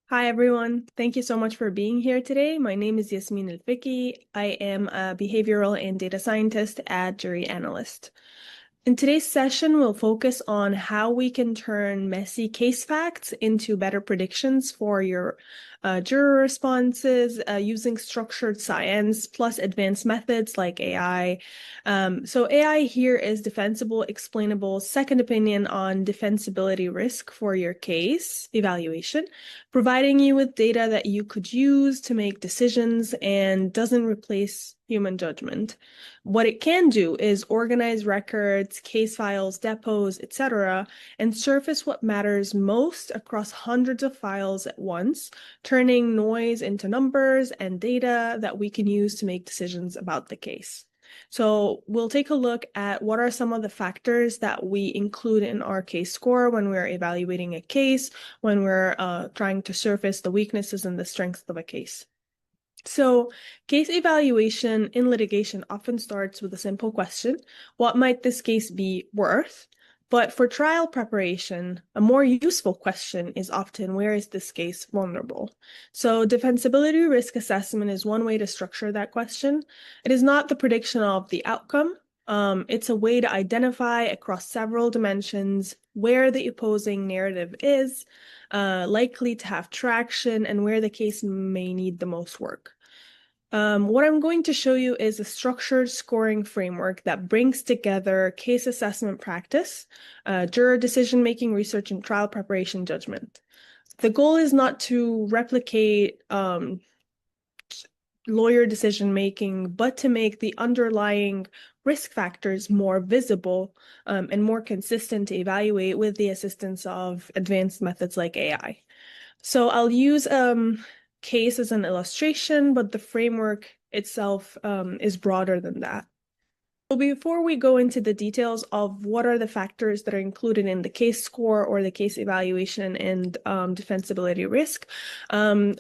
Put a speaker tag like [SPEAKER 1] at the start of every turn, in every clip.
[SPEAKER 1] Hi, everyone. Thank you so much for being here today. My name is Yasmin Al-Fiki. I am a behavioral and data scientist at Jury Analyst. In today's session, we'll focus on how we can turn messy case facts into better predictions for your juror responses using structured science plus advanced methods like AI. So AI here is defensible, explainable, second opinion on defensibility risk for your case evaluation, providing you with data that you could use to make decisions and doesn't replace human judgment. What it can do is organize records, case files, depots, etc., and surface what matters most across hundreds of files at once, turning noise into numbers and data that we can use to make decisions about the case. So we'll take a look at what are some of the factors that we include in our case score when we're evaluating a case, when we're trying to surface the weaknesses and the strengths of a case. So, case evaluation in litigation often starts with a simple question: what might this case be worth? But for trial preparation, a more useful question is often, where is this case vulnerable? So, defensibility risk assessment is one way to structure that question. It is not the prediction of the outcome. It's a way to identify across several dimensions where the opposing narrative is likely to have traction and where the case may need the most work. What I'm going to show you is a structured scoring framework that brings together case assessment practice, juror decision-making research, and trial preparation judgment. The goal is not to replicate lawyer decision-making, but to make the underlying risk factors more visible and more consistent to evaluate with the assistance of advanced methods like AI. So I'll use case as an illustration, but the framework itself is broader than that. So before we go into the details of what are the factors that are included in the case score or the case evaluation and defensibility risk,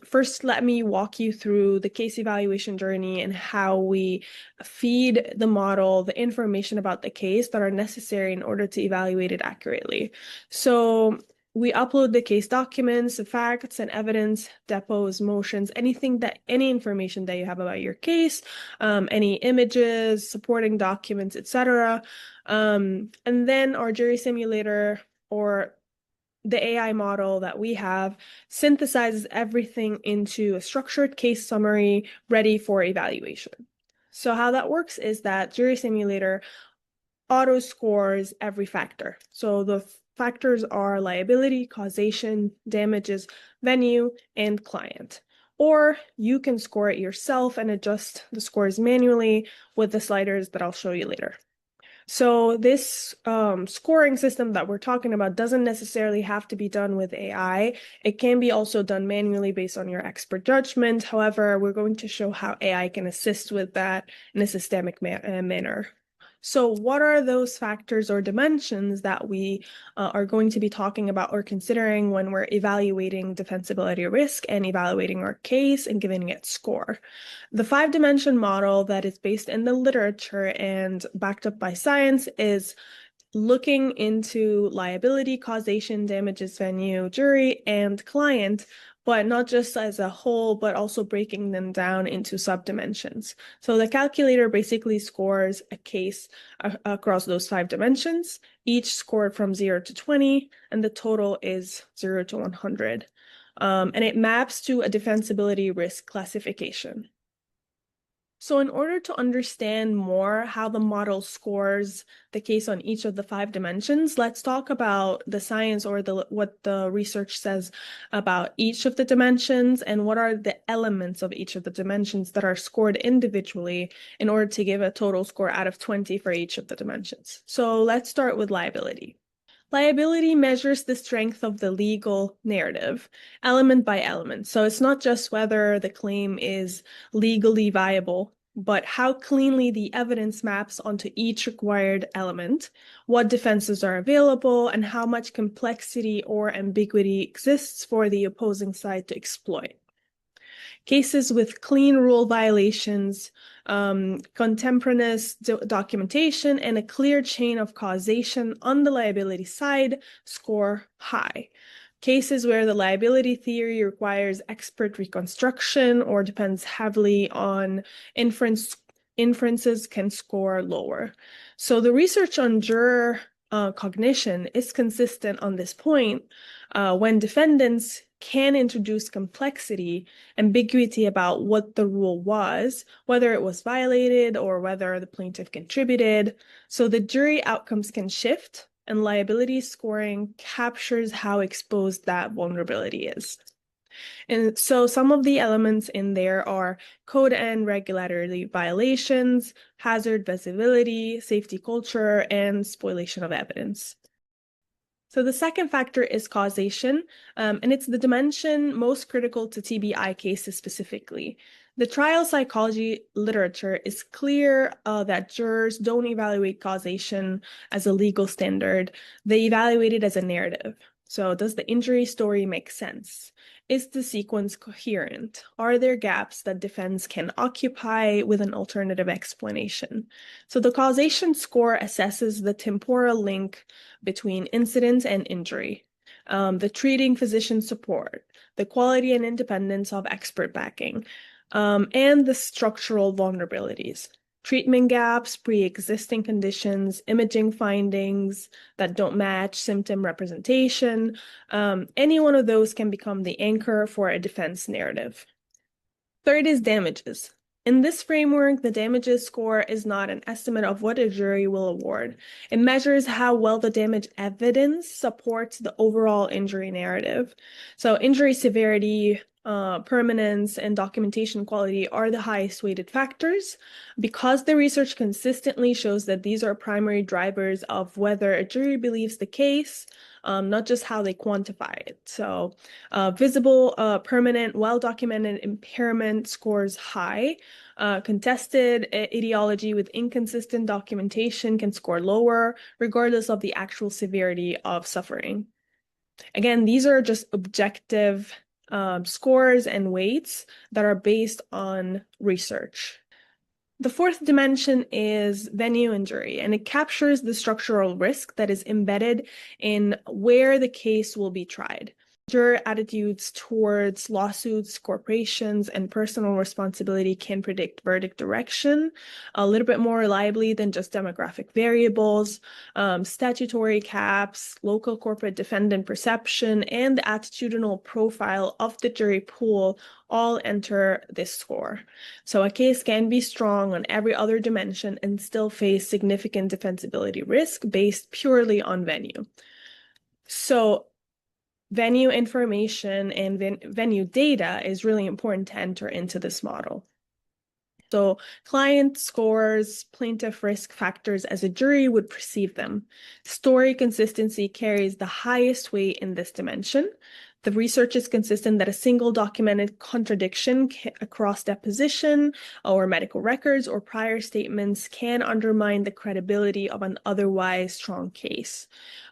[SPEAKER 1] first let me walk you through the case evaluation journey and how we feed the model the information about the case that are necessary in order to evaluate it accurately. So we upload the case documents, the facts and evidence, depots, motions, any information that you have about your case, any images, supporting documents, etc. And then our jury simulator or the AI model that we have synthesizes everything into a structured case summary ready for evaluation. So how that works is that jury simulator auto scores every factor. So the factors are liability, causation, damages, venue, and client. Or you can score it yourself and adjust the scores manually with the sliders that I'll show you later. So this scoring system that we're talking about doesn't necessarily have to be done with AI. It can be also done manually based on your expert judgment. However, we're going to show how AI can assist with that in a systemic manner. So what are those factors or dimensions that we are going to be talking about or considering when we're evaluating defensibility risk and evaluating our case and giving it score? The five-dimension model that is based in the literature and backed up by science is looking into liability, causation, damages, venue, jury, and client, but not just as a whole, but also breaking them down into subdimensions. So the calculator basically scores a case across those five dimensions, each scored from 0 to 20, and the total is 0 to 100. And it maps to a defensibility risk classification. So in order to understand more how the model scores the case on each of the five dimensions, let's talk about the science or what the research says about each of the dimensions and what are the elements of each of the dimensions that are scored individually in order to give a total score out of 20 for each of the dimensions. So let's start with liability. Liability measures the strength of the legal narrative, element by element. So it's not just whether the claim is legally viable, but how cleanly the evidence maps onto each required element, what defenses are available, and how much complexity or ambiguity exists for the opposing side to exploit. Cases with clean rule violations, contemporaneous documentation, and a clear chain of causation on the liability side score high. Cases where the liability theory requires expert reconstruction or depends heavily on inferences can score lower. So the research on juror cognition is consistent on this point when defendants can introduce complexity, ambiguity about what the rule was, whether it was violated or whether the plaintiff contributed. So the jury outcomes can shift, and liability scoring captures how exposed that vulnerability is. And so some of the elements in there are code and regulatory violations, hazard visibility, safety culture, and spoliation of evidence. So the second factor is causation, and it's the dimension most critical to TBI cases specifically. The trial psychology literature is clear that jurors don't evaluate causation as a legal standard. They evaluate it as a narrative. So does the injury story make sense? Is the sequence coherent? Are there gaps that defense can occupy with an alternative explanation? So the causation score assesses the temporal link between incident and injury, the treating physician support, the quality and independence of expert backing, and the structural vulnerabilities. Treatment gaps, pre-existing conditions, imaging findings that don't match symptom representation. Any one of those can become the anchor for a defense narrative. Third is damages. In this framework, the damages score is not an estimate of what a jury will award. It measures how well the damage evidence supports the overall injury narrative. So injury severity, permanence, and documentation quality are the highest weighted factors because the research consistently shows that these are primary drivers of whether a jury believes the case, not just how they quantify it. So visible, permanent, well-documented impairment scores high. Contested etiology with inconsistent documentation can score lower, regardless of the actual severity of suffering. Again, these are just objective scores and weights that are based on research. The fourth dimension is venue injury, and it captures the structural risk that is embedded in where the case will be tried. Juror attitudes towards lawsuits, corporations, and personal responsibility can predict verdict direction a little bit more reliably than just demographic variables. Statutory caps, local corporate defendant perception, and the attitudinal profile of the jury pool all enter this score. So a case can be strong on every other dimension and still face significant defensibility risk based purely on venue. So venue information and venue data is really important to enter into this model. So client scores plaintiff risk factors as a jury would perceive them. Story consistency carries the highest weight in this dimension. The research is consistent that a single documented contradiction across deposition or medical records or prior statements can undermine the credibility of an otherwise strong case.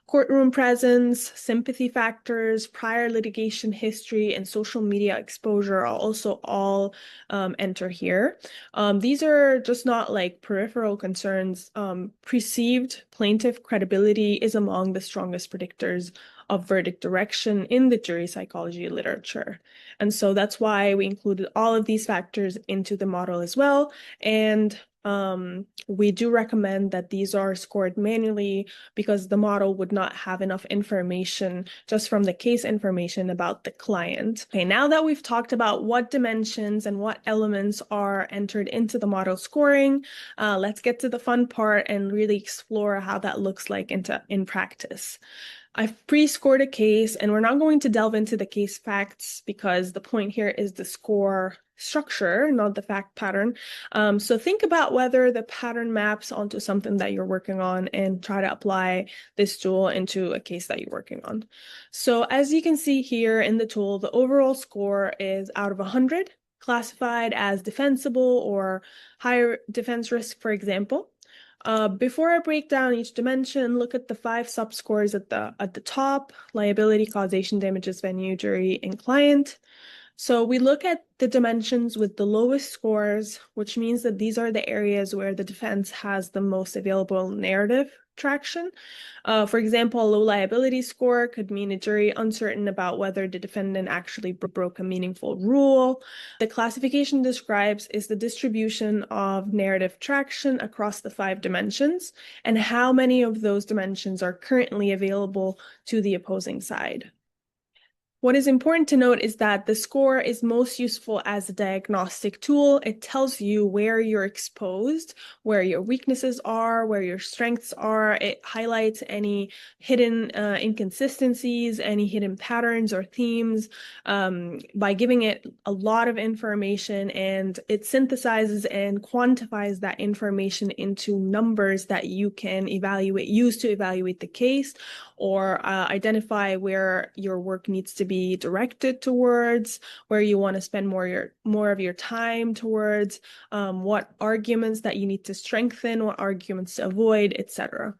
[SPEAKER 1] Courtroom presence, sympathy factors, prior litigation history, and social media exposure are also all enter here. These are just not like peripheral concerns. Perceived plaintiff credibility is among the strongest predictors of verdict direction in the jury psychology literature. And so that's why we included all of these factors into the model as well. And we do recommend that these are scored manually because the model would not have enough information just from the case information about the client. Okay, now that we've talked about what dimensions and what elements are entered into the model scoring, let's get to the fun part and really explore how that looks like in practice. I've pre-scored a case, and we're not going to delve into the case facts because the point here is the score structure, not the fact pattern. So think about whether the pattern maps onto something that you're working on and try to apply this tool into a case that you're working on. So as you can see here in the tool, the overall score is out of 100, classified as defensible or higher defense risk, for example. Before I break down each dimension, look at the 5 subscores at the top: liability, causation, damages, venue, jury, and client. So we look at the dimensions with the lowest scores, which means that these are the areas where the defense has the most available narrative traction. For example, a low liability score could mean a jury uncertain about whether the defendant actually broke a meaningful rule. The classification describes is the distribution of narrative traction across the 5 dimensions and how many of those dimensions are currently available to the opposing side. What is important to note is that the score is most useful as a diagnostic tool. It tells you where you're exposed, where your weaknesses are, where your strengths are. It highlights any hidden inconsistencies, any hidden patterns or themes by giving it a lot of information, and it synthesizes and quantifies that information into numbers that you can use to evaluate the case or identify where your work needs to be directed towards, where you want to spend more of your time towards, what arguments that you need to strengthen, what arguments to avoid, etc.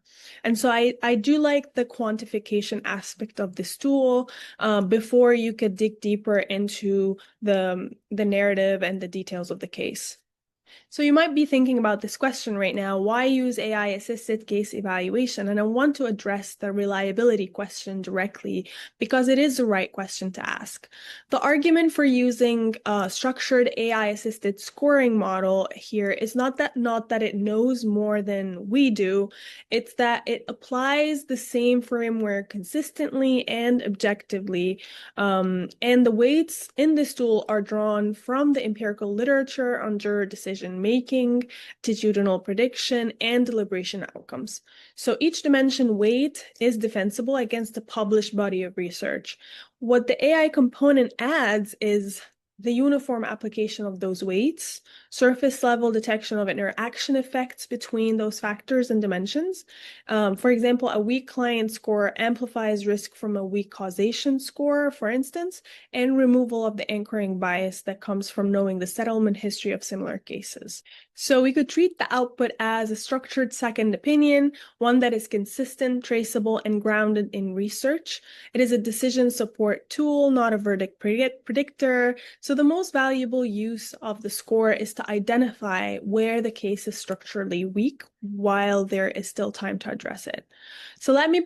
[SPEAKER 1] And so I do like the quantification aspect of this tool before you could dig deeper into the narrative and the details of the case. So you might be thinking about this question right now, why use AI-assisted case evaluation? And I want to address the reliability question directly because it is the right question to ask. The argument for using a structured AI-assisted scoring model here is not that it knows more than we do, it's that it applies the same framework consistently and objectively. And the weights in this tool are drawn from the empirical literature on juror decision making, attitudinal prediction, and deliberation outcomes. So each dimension weight is defensible against a published body of research. What the AI component adds is the uniform application of those weights, surface level detection of interaction effects between those factors and dimensions. For example, a weak client score amplifies risk from a weak causation score, for instance, and removal of the anchoring bias that comes from knowing the settlement history of similar cases. So we could treat the output as a structured second opinion, one that is consistent, traceable, and grounded in research. It is a decision support tool, not a verdict predictor. So the most valuable use of the score is to identify where the case is structurally weak while there is still time to address it. So let me